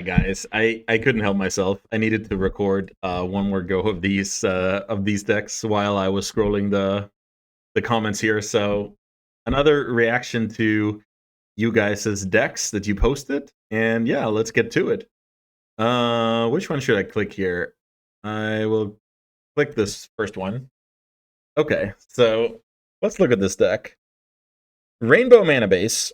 Hi guys, I couldn't help myself. I needed to record one more go of these decks while I was scrolling the comments here. So another reaction to you guys' decks that you posted, and yeah, let's get to it. Which one should I click here? I will click this first one. Okay, so let's look at this deck. Rainbow mana base,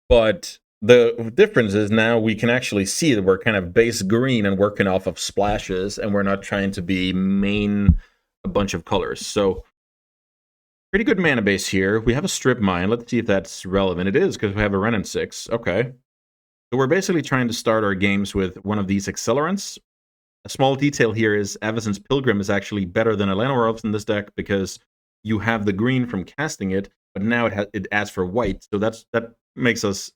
but the difference is now we can actually see that we're kind of base green and working off of splashes, and we're not trying to be main a bunch of colors. So pretty good mana base here. We have a strip mine. Let's see if that's relevant. It is, because we have a Renin 6. Okay. So we're basically trying to start our games with one of these accelerants. A small detail here is Avacyn's Pilgrim is actually better than Elena Worlds in this deck because you have the green from casting it, but now it adds for white. So that makes us,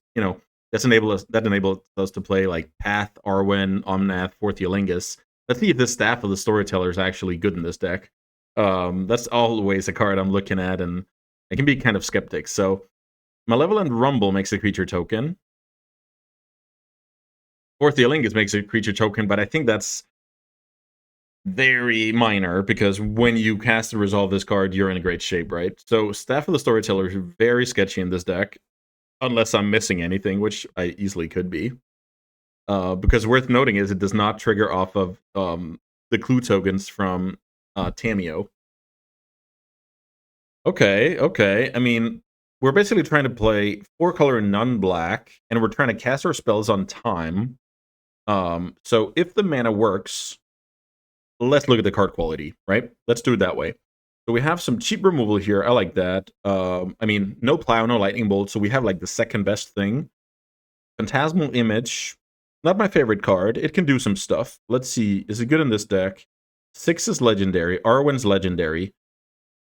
that enables us to play like Path, Arwen, Omnath, Forthialingus. Let's see if this Staff of the Storyteller is actually good in this deck. That's always a card I'm looking at, and I can be kind of skeptic. So Malevolent Rumble makes a creature token. Forthialingus makes a creature token, but I think that's very minor, because when you cast and resolve this card, you're in a great shape, right? So Staff of the Storyteller is very sketchy in this deck, unless I'm missing anything, which I easily could be. Because worth noting is it does not trigger off of the clue tokens from Tamiyo. Okay. I mean, we're basically trying to play 4-color non-black, and we're trying to cast our spells on time. So if the mana works, let's look at the card quality, right? Let's do it that way. So we have some cheap removal here. I like that. I mean, no Plow, no Lightning Bolt, so we have like the second best thing. Phantasmal Image, not my favorite card. It can do some stuff. Let's see, is it good in this deck? 6 is legendary, Arwen's legendary,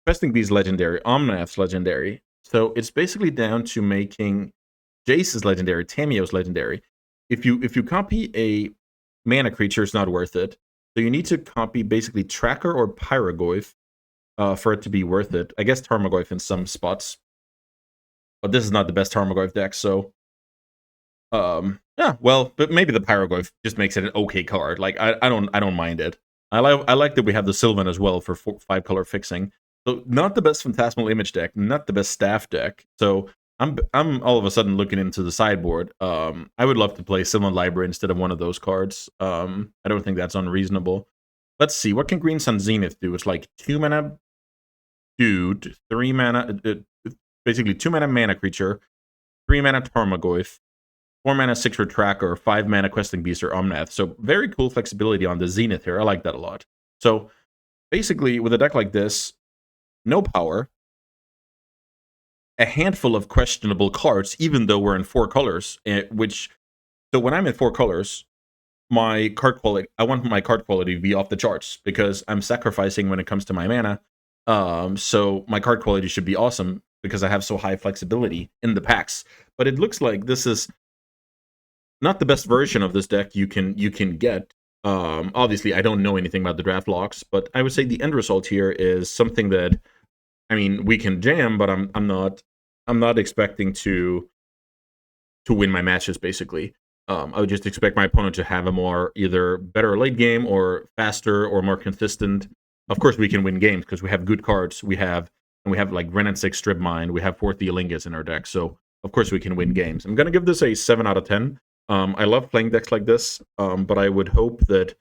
Questing Bee's legendary, Omnath's legendary. So it's basically down to making Jace's legendary, Tamiyo's legendary. If you copy a mana creature, it's not worth it. So you need to copy basically Tracker or Pyrogoyf for it to be worth it. I guess Tarmogoyf in some spots, but this is not the best Tarmogoyf deck. So, yeah, well, but maybe the Pyrogoyf just makes it an okay card. Like I don't mind it. I like that we have the Sylvan as well for 5-color fixing. So not the best Phantasmal Image deck, not the best Staff deck. So I'm all of a sudden looking into the sideboard. I would love to play Sylvan Library instead of one of those cards. I don't think that's unreasonable. Let's see, what can Green Sun Zenith do? It's like 2 mana dude, 3 mana, basically 2 mana creature, 3 mana Tarmogoyf, 4 mana 6 Tracker, 5 mana Questing Beast or Omnath. So very cool flexibility on the Zenith here. I like that a lot. So basically, with a deck like this, no power, a handful of questionable cards, even though we're in 4 colors, so when I'm in 4 colors, my card quality, I want my card quality to be off the charts, because I'm sacrificing when it comes to my mana. So my card quality should be awesome because I have so high flexibility in the packs. But it looks like this is not the best version of this deck you can get. Obviously, I don't know anything about the draft locks, but I would say the end result here is something that, I mean, we can jam, but I'm not expecting to win my matches. Basically, I would just expect my opponent to have a more either better late game or faster or more consistent. Of course, we can win games because we have good cards. We have like Renin 6 Strip Mine. We have Forthialingus in our deck, so of course we can win games. I'm gonna give this a 7 out of 10. I love playing decks like this, but I would hope that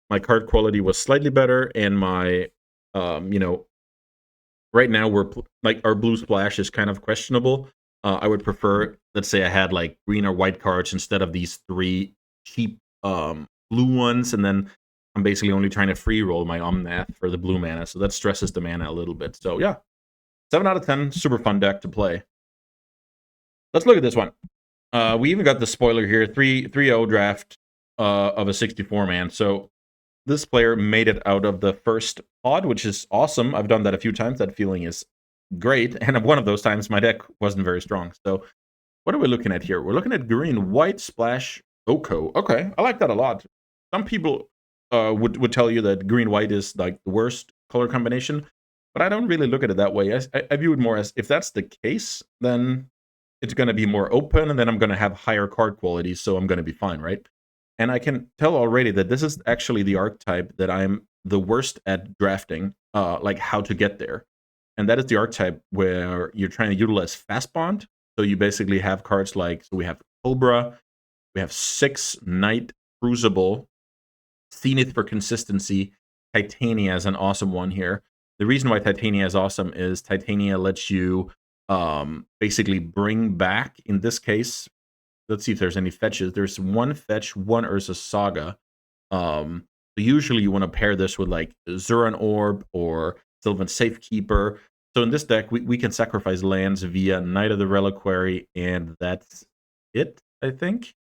my card quality was slightly better, and my right now we're like our blue splash is kind of questionable. I would prefer, let's say I had like green or white cards instead of these 3 cheap blue ones, and then I'm basically only trying to free roll my Omnath for the blue mana, so that stresses the mana a little bit. So yeah, 7 out of 10, super fun deck to play. Let's look at this one. We even got the spoiler here, 3-0 draft of a 64-man. So this player made it out of the first pod, which is awesome. I've done that a few times. That feeling is great. And one of those times, my deck wasn't very strong. So what are we looking at here? We're looking at green, white, splash, Oko. Okay, I like that a lot. Some people would tell you that green-white is like the worst color combination, but I don't really look at it that way. I view it more as, if that's the case, then it's going to be more open, and then I'm going to have higher card quality, so I'm going to be fine, right? And I can tell already that this is actually the archetype that I'm the worst at drafting, like how to get there. And that is the archetype where you're trying to utilize fast bond. So you basically have cards like, so we have Cobra, we have 6 Knight, Crucible, Zenith for consistency, Titania is an awesome one here. The reason why Titania is awesome is Titania lets you basically bring back, in this case, let's see if there's any fetches. There's 1 fetch, 1 Ursa Saga. So usually you want to pair this with like Zuran Orb or Sylvan Safekeeper. So in this deck, we can sacrifice lands via Knight of the Reliquary, and that's it, I think.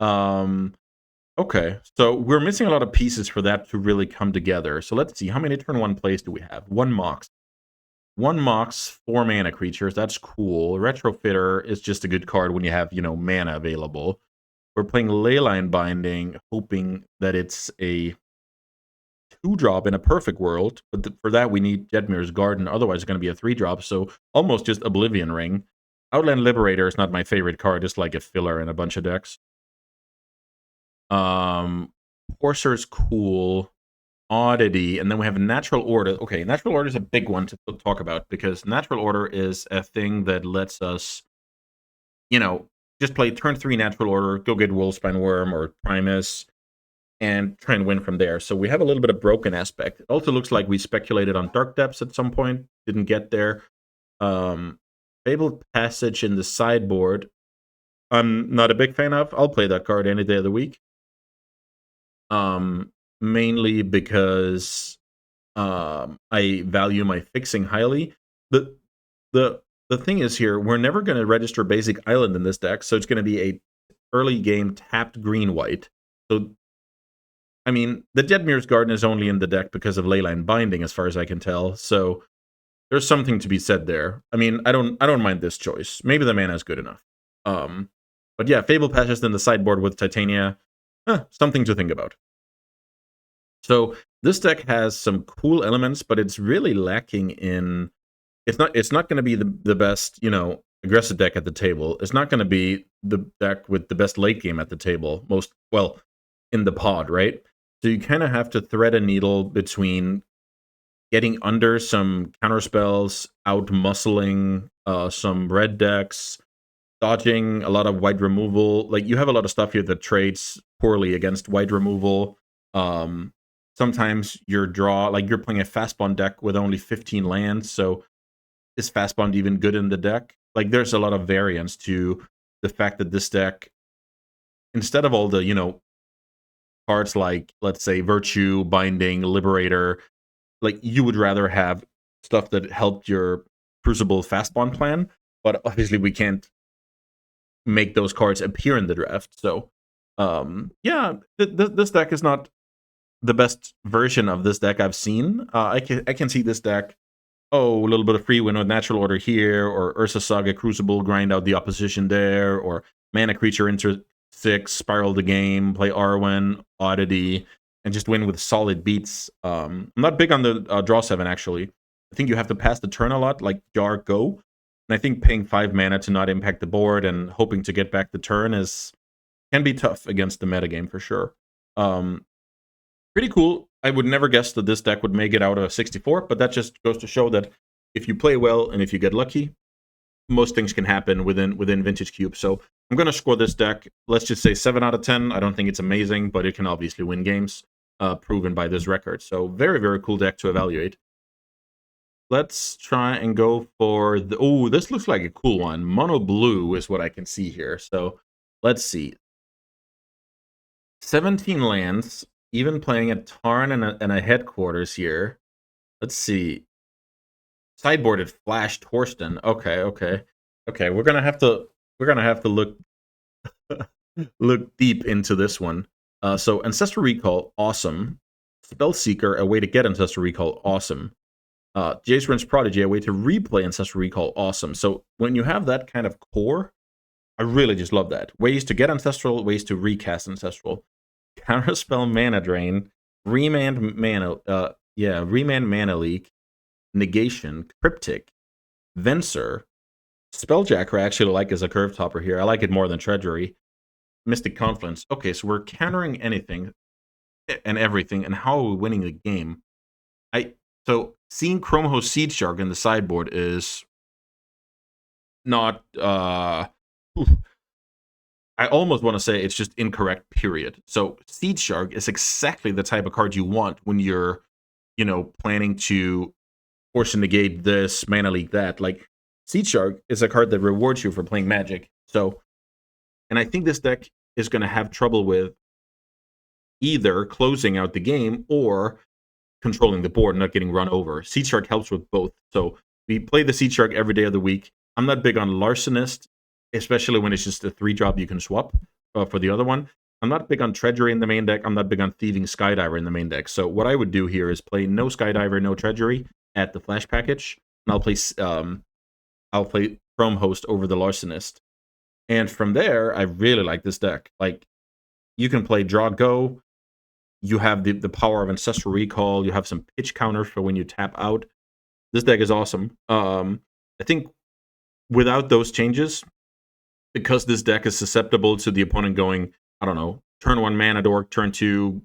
Okay, so we're missing a lot of pieces for that to really come together. So let's see, how many turn 1 plays do we have? 1 Mox. 1 Mox, 4 mana creatures, that's cool. Retrofitter is just a good card when you have, mana available. We're playing Leyline Binding, hoping that it's a 2-drop in a perfect world, but for that we need Jedmir's Garden, otherwise it's going to be a 3-drop, so almost just Oblivion Ring. Outland Liberator is not my favorite card, it's like a filler in a bunch of decks. Courser's cool. Oddity, and then we have Natural Order. Okay, Natural Order is a big one to talk about, because Natural Order is a thing that lets us, just play turn 3 Natural Order, go get Wolfspine Worm or Primus, and try and win from there. So we have a little bit of broken aspect. It also looks like we speculated on Dark Depths at some point, didn't get there. Fabled Passage in the sideboard, I'm not a big fan of. I'll play that card any day of the week. Mainly because I value my fixing highly. The thing is here, we're never going to register basic island in this deck, so it's going to be a early game tapped green-white. So, I mean, the Jedmir's Garden is only in the deck because of Leyline Binding, as far as I can tell. So there's something to be said there. I mean, I don't mind this choice. Maybe the mana is good enough. But yeah, Fable Patches in the sideboard with Titania, something to think about. So this deck has some cool elements, but it's really lacking in. It's not going to be the best, aggressive deck at the table. It's not going to be the deck with the best late game at the table. In the pod, right? So you kind of have to thread a needle between getting under some counter spells, out muscling some red decks, dodging a lot of white removal. Like, you have a lot of stuff here that trades poorly against white removal. Sometimes your draw, like you're playing a fast bond deck with only 15 lands, so is fast bond even good in the deck? Like, there's a lot of variance to the fact that this deck, instead of all the, cards like, let's say, Virtue, Binding, Liberator, like, you would rather have stuff that helped your Crucible fast bond plan, but obviously we can't make those cards appear in the draft. So, yeah, this deck is not the best version of this deck I've seen. I can see this deck, a little bit of free win with Natural Order here, or Ursa Saga Crucible, grind out the opposition there, or Mana Creature into 6, spiral the game, play Arwen, Oddity, and just win with solid beats. I'm not big on the draw 7, actually. I think you have to pass the turn a lot, like Jar Go. And I think paying 5 mana to not impact the board and hoping to get back the turn can be tough against the metagame for sure. Pretty cool. I would never guess that this deck would make it out of 64, but that just goes to show that if you play well and if you get lucky, most things can happen within Vintage Cube. So I'm going to score this deck, let's just say 7 out of 10. I don't think it's amazing, but it can obviously win games, proven by this record. So very, very cool deck to evaluate. Let's try and go for the... Oh, this looks like a cool one. Mono blue is what I can see here. So let's see. 17 lands, even playing a Tarn and a headquarters here. Let's see. Sideboarded Flash Torsten. Okay. We're gonna have to look look deep into this one. So Ancestral Recall, awesome. Spellseeker, a way to get Ancestral Recall, awesome. Jacerin's Prodigy, a way to replay Ancestral Recall, awesome. So when you have that kind of core, I really just love that. Ways to get Ancestral, ways to recast Ancestral. Counterspell Mana Drain, Remand Mana Leak, Negation, Cryptic, Venser, Spelljacker I actually like as a curve topper here. I like it more than Treasury. Mystic Confluence. Okay, so we're countering anything and everything, and how are we winning the game? So seeing Chromehost Seed Shark in the sideboard is not I almost want to say it's just incorrect, period. So Seed Shark is exactly the type of card you want when you're, planning to force negate this, mana leak that. Like, Seed Shark is a card that rewards you for playing Magic. So, and I think this deck is going to have trouble with either closing out the game or controlling the board, not getting run over. Seed Shark helps with both. So we play the Seed Shark every day of the week. I'm not big on Larcenist, especially when it's just a 3-drop you can swap for the other one. I'm not big on Treasury in the main deck. I'm not big on Thieving Skydiver in the main deck. So what I would do here is play no Skydiver, no Treasury at the Flash package, and I'll play Chrome Host over the Larcenist. And from there, I really like this deck. Like, you can play Draw Go. You have the power of Ancestral Recall. You have some pitch counters for when you tap out. This deck is awesome. I think without those changes, because this deck is susceptible to the opponent going, I don't know, turn 1 Mana Dork, turn 2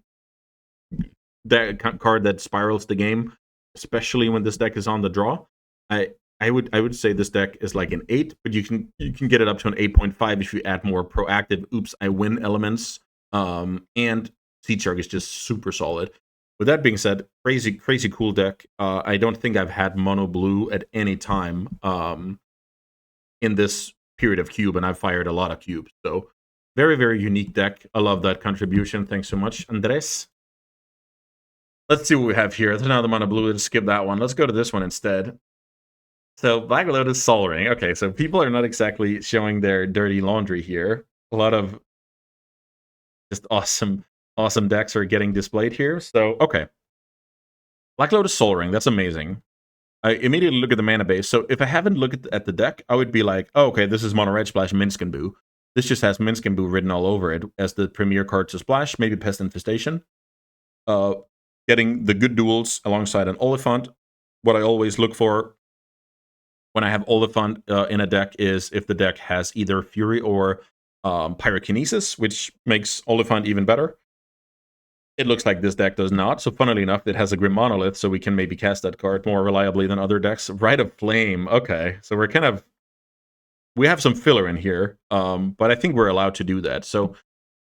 that card that spirals the game, especially when this deck is on the draw. I would say this deck is like an 8, but you can get it up to an 8.5 if you add more proactive oops I win elements. And Seed Shark is just super solid. With that being said, crazy cool deck. I don't think I've had mono blue at any time in this period of cube, and I've fired a lot of cubes. So very unique deck. I love that contribution. Thanks so much, Andres. Let's see what we have here. There's another mono blue. Let's skip that one. Let's go to this one instead. So Black Lotus Sol Ring. Okay, so people are not exactly showing their dirty laundry here. A lot of just awesome decks are getting displayed here. So, okay. Black Lotus Sol Ring, that's amazing. I immediately look at the mana base. So if I haven't looked at the deck, I would be like, oh, okay, this is Mono Red Splash Minsc and Boo. This just has Minsc and Boo written all over it as the premier card to splash, maybe Pest Infestation. Getting the good duels alongside an Oliphant. What I always look for when I have Oliphant in a deck is if the deck has either Fury or Pyrokinesis, which makes Oliphant even better. It looks like this deck does not, so funnily enough, it has a Grim Monolith, so we can maybe cast that card more reliably than other decks. Rite of Flame, okay, so we have some filler in here, but I think we're allowed to do that. So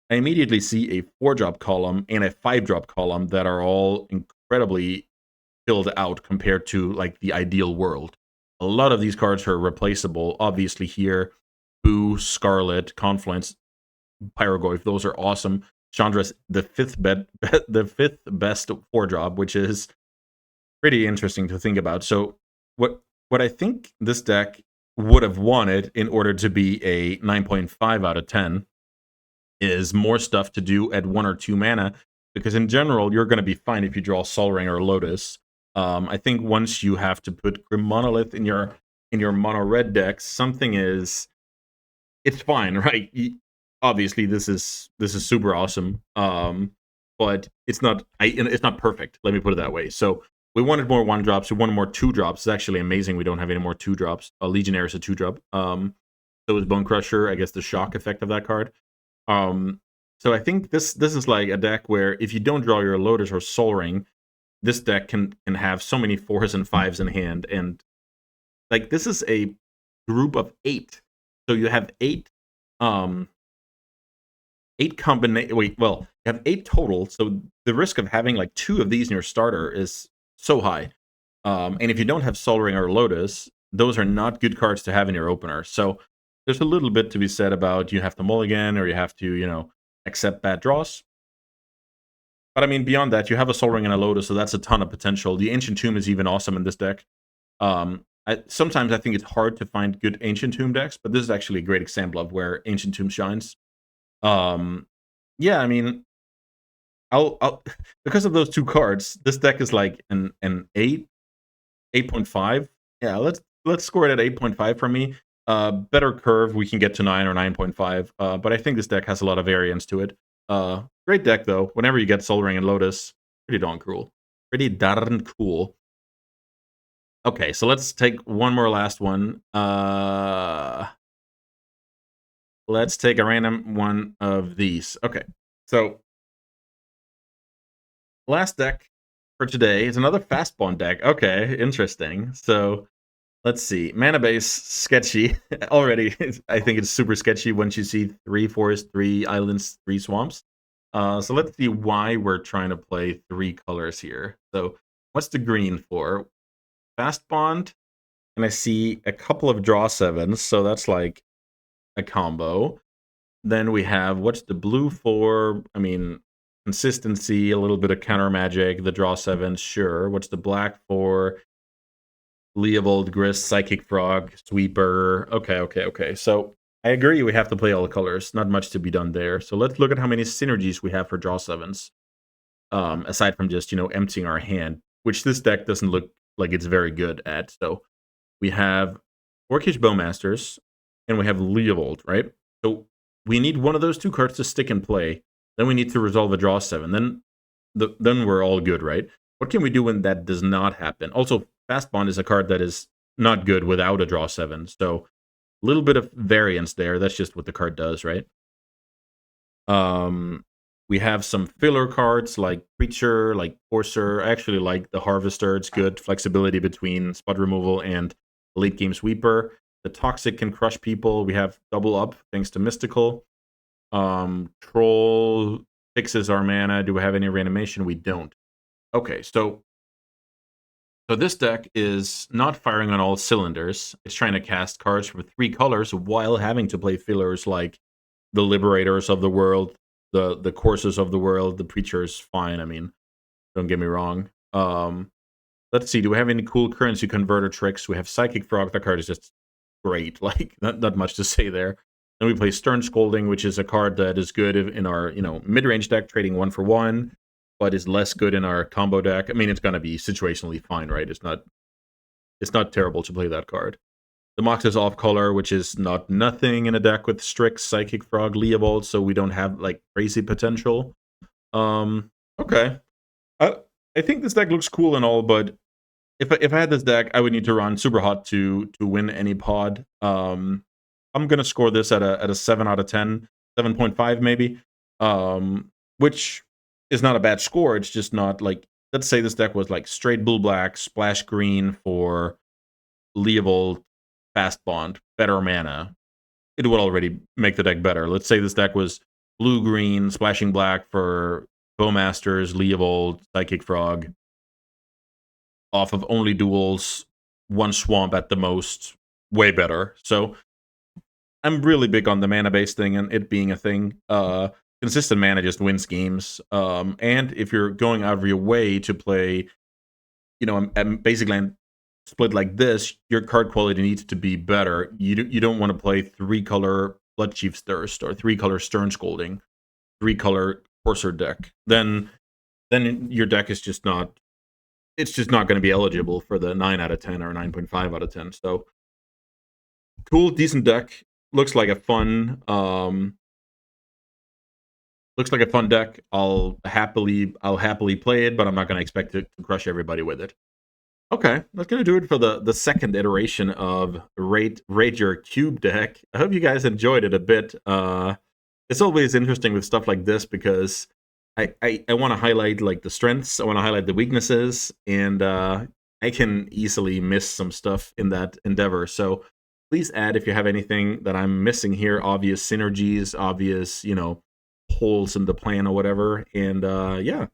I immediately see a 4-drop column and a 5-drop column that are all incredibly filled out compared to like the ideal world. A lot of these cards are replaceable. Obviously here, Boo, Scarlet, Confluence, Pyrogoyf, those are awesome. Chandra's the fifth best 4-drop, which is pretty interesting to think about. So what I think this deck would have wanted in order to be a 9.5 out of 10 is more stuff to do at 1 or 2 mana, because in general you're going to be fine if you draw Sol Ring or Lotus. I think once you have to put Grim Monolith in your mono red deck, it's fine, right? Obviously this is super awesome, but it's not perfect. Let me put it that way. So we wanted more 1-drops. We wanted more 2-drops. It's actually amazing we don't have any more 2-drops. Legionnaire is a 2-drop. So is Bone Crusher. I guess the shock effect of that card. So I think this is like a deck where if you don't draw your Lotus or Sol Ring, this deck can have so many 4s and 5s in hand, and like this is a group of 8. So you have 8 combination. Wait, well, you have 8 total. So the risk of having like 2 of these in your starter is so high. And if you don't have Sol Ring or Lotus, those are not good cards to have in your opener. So there's a little bit to be said about you have to mulligan or you have to, accept bad draws. But I mean, beyond that, you have a Sol Ring and a Lotus, so that's a ton of potential. The Ancient Tomb is even awesome in this deck. Sometimes I think it's hard to find good Ancient Tomb decks, but this is actually a great example of where Ancient Tomb shines. Yeah, I mean, I'll because of those 2 cards, this deck is like an 8, 8.5. Yeah, let's score it at 8.5 for me. Better curve, we can get to 9 or 9.5. But I think this deck has a lot of variance to it. Great deck though. Whenever you get Sol Ring and Lotus, pretty darn cool. Okay, so let's take one more last one. Let's take a random one of these. Okay, so last deck for today is another fast bond deck. Okay, interesting. So let's see. Mana base, sketchy. Already, I think it's super sketchy once you see 3 forests, 3 islands, 3 swamps. So let's see why we're trying to play 3 colors here. So what's the green for? Fast bond, and I see a couple of draw 7s, so that's like a combo. Then we have, what's the blue for? I mean, consistency, a little bit of counter magic, the draw 7s, sure. What's the black for? Leovold, Grist, Psychic Frog, Sweeper. Okay. So I agree we have to play all the colors. Not much to be done there. So let's look at how many synergies we have for draw 7s. Aside from just, emptying our hand, which this deck doesn't look like it's very good at. So we have Orcish Bowmasters, and we have Leovold, right? So we need one of those 2 cards to stick and play. Then we need to resolve a draw 7. Then we're all good, right? What can we do when that does not happen? Also, Fast Bond is a card that is not good without a draw 7. So a little bit of variance there. That's just what the card does, right? We have some filler cards like Preacher, like Forcer. I actually like the Harvester. It's good. Flexibility between spot removal and late game sweeper. The Toxic can crush people. We have double up thanks to Mystical. Troll fixes our mana. Do we have any reanimation? We don't. Okay, so this deck is not firing on all cylinders. It's trying to cast cards for 3 colors while having to play fillers like the Liberators of the world, the Courses of the world. The Preacher's fine. I mean, don't get me wrong. Let's see. Do we have any cool currency converter tricks? We have Psychic Frog. That card is just great. Like, not much to say there. Then we play Stern Scolding, which is a card that is good in our mid-range deck, trading 1 for 1, but is less good in our combo deck. I mean, it's gonna be situationally fine, right? It's not terrible to play that card. The Mox is off color, which is not nothing in a deck with Strix, Psychic Frog, Leovold, so we don't have like crazy potential. Okay. I think this deck looks cool and all, but if I had this deck, I would need to run super hot to win any pod. I'm gonna score this at a 7 out of 10, 7.5 maybe. Which is not a bad score. It's just not like, let's say this deck was like straight blue black, splash green for Leovold, fast bond, better mana. It would already make the deck better. Let's say this deck was blue green, splashing black for Bowmasters, Leovold, Psychic Frog, off of only duels, 1 swamp at the most, way better. So I'm really big on the mana base thing and it being a thing. Consistent mana just wins games. And if you're going out of your way to play, a basic land split like this, your card quality needs to be better. You don't want to play 3-color Bloodchief's Thirst or 3-color Stern Scolding, 3-color Courser deck. Then your deck is just not. It's just not going to be eligible for the 9 out of 10 or 9.5 out of 10. So cool, decent deck. Looks like a fun deck. I'll happily play it, but I'm not going to expect it to crush everybody with it. Okay, that's going to do it for the second iteration of Rate Your Cube deck. I hope you guys enjoyed it a bit. It's always interesting with stuff like this because I want to highlight like the strengths, I want to highlight the weaknesses, and I can easily miss some stuff in that endeavor. So please add if you have anything that I'm missing here, obvious synergies, obvious, holes in the plan or whatever. And yeah,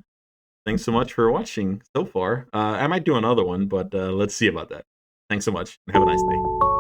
thanks so much for watching so far. I might do another one, but let's see about that. Thanks so much, and have a nice day.